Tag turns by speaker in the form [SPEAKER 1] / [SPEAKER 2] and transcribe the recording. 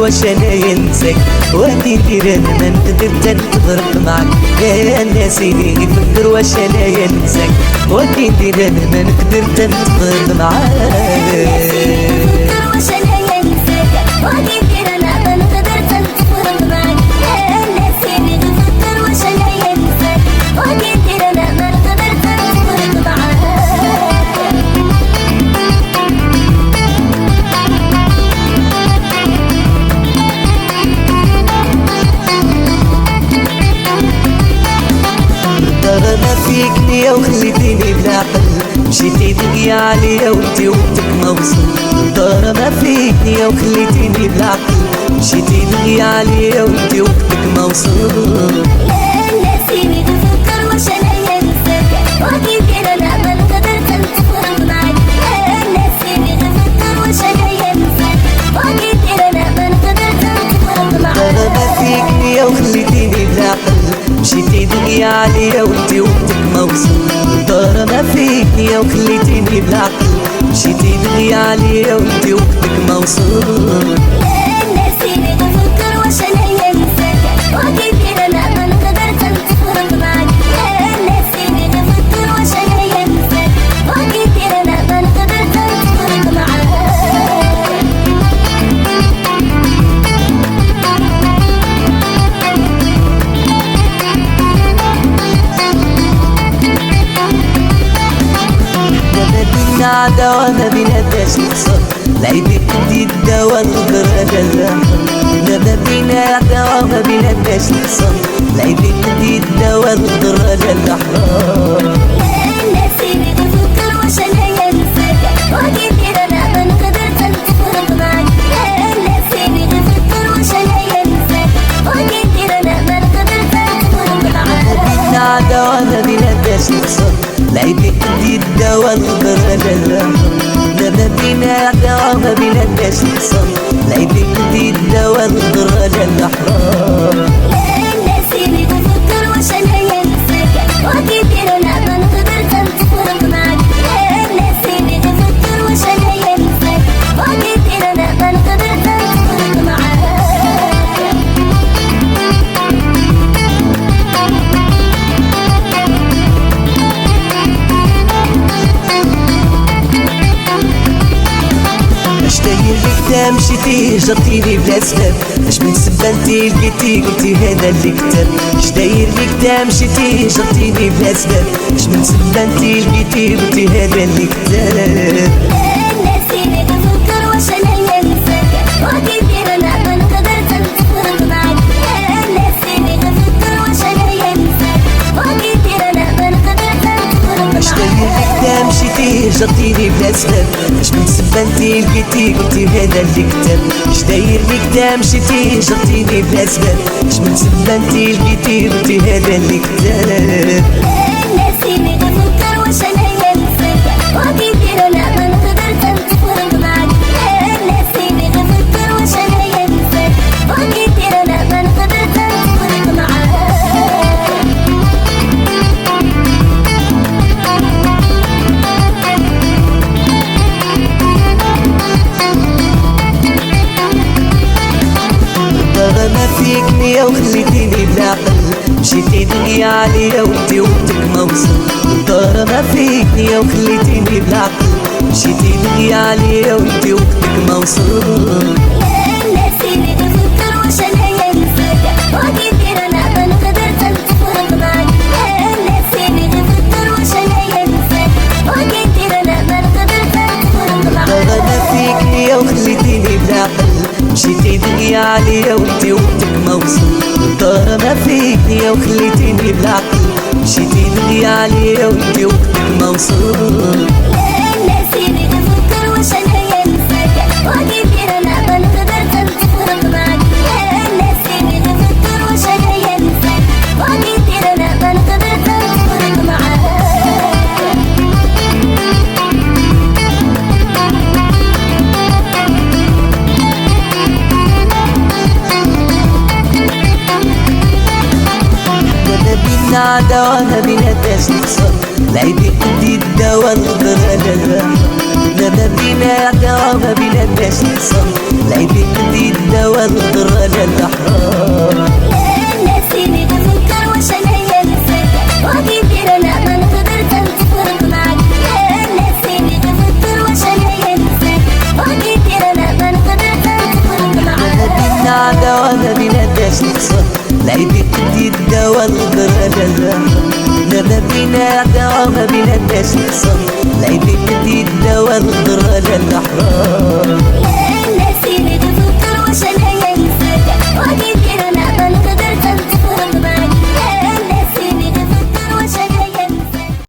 [SPEAKER 1] واش انا ينساك وهدي ندير انا ما نقدر تنتظرك معاك يا الناس اللي يفكر واش انا ينساك وهدي ندير انا ما نقدر تنتظرك معاك ما فيك نية وخليتيني بلا عقل مشيتي دقيا عليا وانتي وقتك ما وصل دار ما فيك نية وخليتيني بلا عقل مشيتي دقيا عليا وانتي وقتك ما وصل
[SPEAKER 2] نسيني تفكر واش انا ينساك وكيف دير انا ما نقدر نتفرق معاك نسيني تفكر واش انا ينساك وكيف دير انا ما نقدر نتفرق معاك
[SPEAKER 1] دار ما فيك نية وخليتيني بلا عقل مشيتي دقيا عليا وانتي وقتك ما وصل دار ما فيك نية وخليتيني بلا عقل مشيتي دقيا عليا وانتي وقتك ما وصل
[SPEAKER 2] نسيني تفكر واش انا ينساك وكيف دير انا ما نقدر نتفرق معاك نسيني تفكر واش انا ينساك وكيف دير انا ما نقدر نتفرق معاك
[SPEAKER 1] عداوة ما بيناتاش نقصر لعيبك جديد دوا الغدر جلاحة لا ما بينا عداوة ما بيناتاش نقصر لعيبك جديد دوا الغدر جلاحة
[SPEAKER 2] نسيني تفكر واش انا ينساك وكيف دير انا ما نقدر نتفرق معاك نسيني تفكر واش انا ينساك وكيف دير انا ما نقدر نتفرق معاك
[SPEAKER 1] بينا عداوة ما بيناتاش نقصر لعيبك جديد دوا الغدر جلاحة لا ما بينا عداوة ما بيناتاش نقصر لعيبك جديد دوا الغدر جلاحة
[SPEAKER 2] نسيني تفكر واش انا ينساك وكيف دير انا ما نقدر نتفرق معاك نسيني تفكر واش انا ينساك وكيف دير انا ما نقدر نتفرق معاك
[SPEAKER 1] انت مشيتي جرتيني بلا سبب اش من سبة انتي لقيتي قلتي هذا اللي كتب اش داير ليك تا مشيتي جرتيني بلا سبب اش من سبة انتي لقيتي قلتي هذا اللي كتب
[SPEAKER 2] نسيني تفكر واش انا ينساك وكيف دير انا ما نقدر نتفرق معاك نسيني تفكر واش انا ينساك وكيف دير انا ما نقدر نتفرق معاك
[SPEAKER 1] اش داير ليك تا مشيتي جرتيني بلا سبب اش من سبة انتي لقيتي قلتي هذا اللي كتب اش داير ليك تا مشيتي جرتيني بلا سبب اش من سبة انتي لقيتي قلتي هذا اللي كتب
[SPEAKER 2] نسيني تفكر واش انا ينساك وكيف دير انا ما نقدر نتفرق معاك نسيني تفكر واش انا ينساك وكيف دير انا ما نقدر نتفرق معاك
[SPEAKER 1] ما فيك نية وخليتيني بلا عقل مشيتي دقيا عليا وانتي وقتك ما وصل دار ما فيك نية وخليتيني بلا عقل مشيتي دقيا عليا وانتي وقتك ما وصل
[SPEAKER 2] نسيني تفكر واش انا ينساك وكيف دير انا ما نقدر نتفرق معاك نسيني تفكر واش انا ينساك وكيف دير انا ما نقدر نتفرق معاك
[SPEAKER 1] ما فيك نية وخليتيني بلا عقل مشيتي دقيا عليا وانتي وقتك ما وصل دار ما فيك نية وخليتيني بلا عقل مشيتي دقيا عليا وانتي وقتك ما وصل
[SPEAKER 2] نسيني تفكر واش انا ينساك وكيف دير انا ما نقدر نتفرق معاك نسيني تفكر واش انا ينساك وكيف دير انا ما نقدر نتفرق معاك
[SPEAKER 1] بينا عداوة ما بيناتناش نخسر لعيبي جديد دوا نقدر على ما بينا عداوة ما بيناتناش نخسر لعيبي جديد دوا نقدر على الأحرار.
[SPEAKER 2] يا ناسيني تفكر واش انايا نساك وكي دير انا ما نقدر نتفرق معاك. يا ناسيني تفكر واش انايا نساك وكي دير انا ما نقدر نتفرق معاك.
[SPEAKER 1] بينا عداوة ما بيناتناش نخسر لعيبي جديد دوا نقدر على ما بينا عداوة ما بيناتناش نخسر لعيبي جديد دوا نقدر على الأحرار.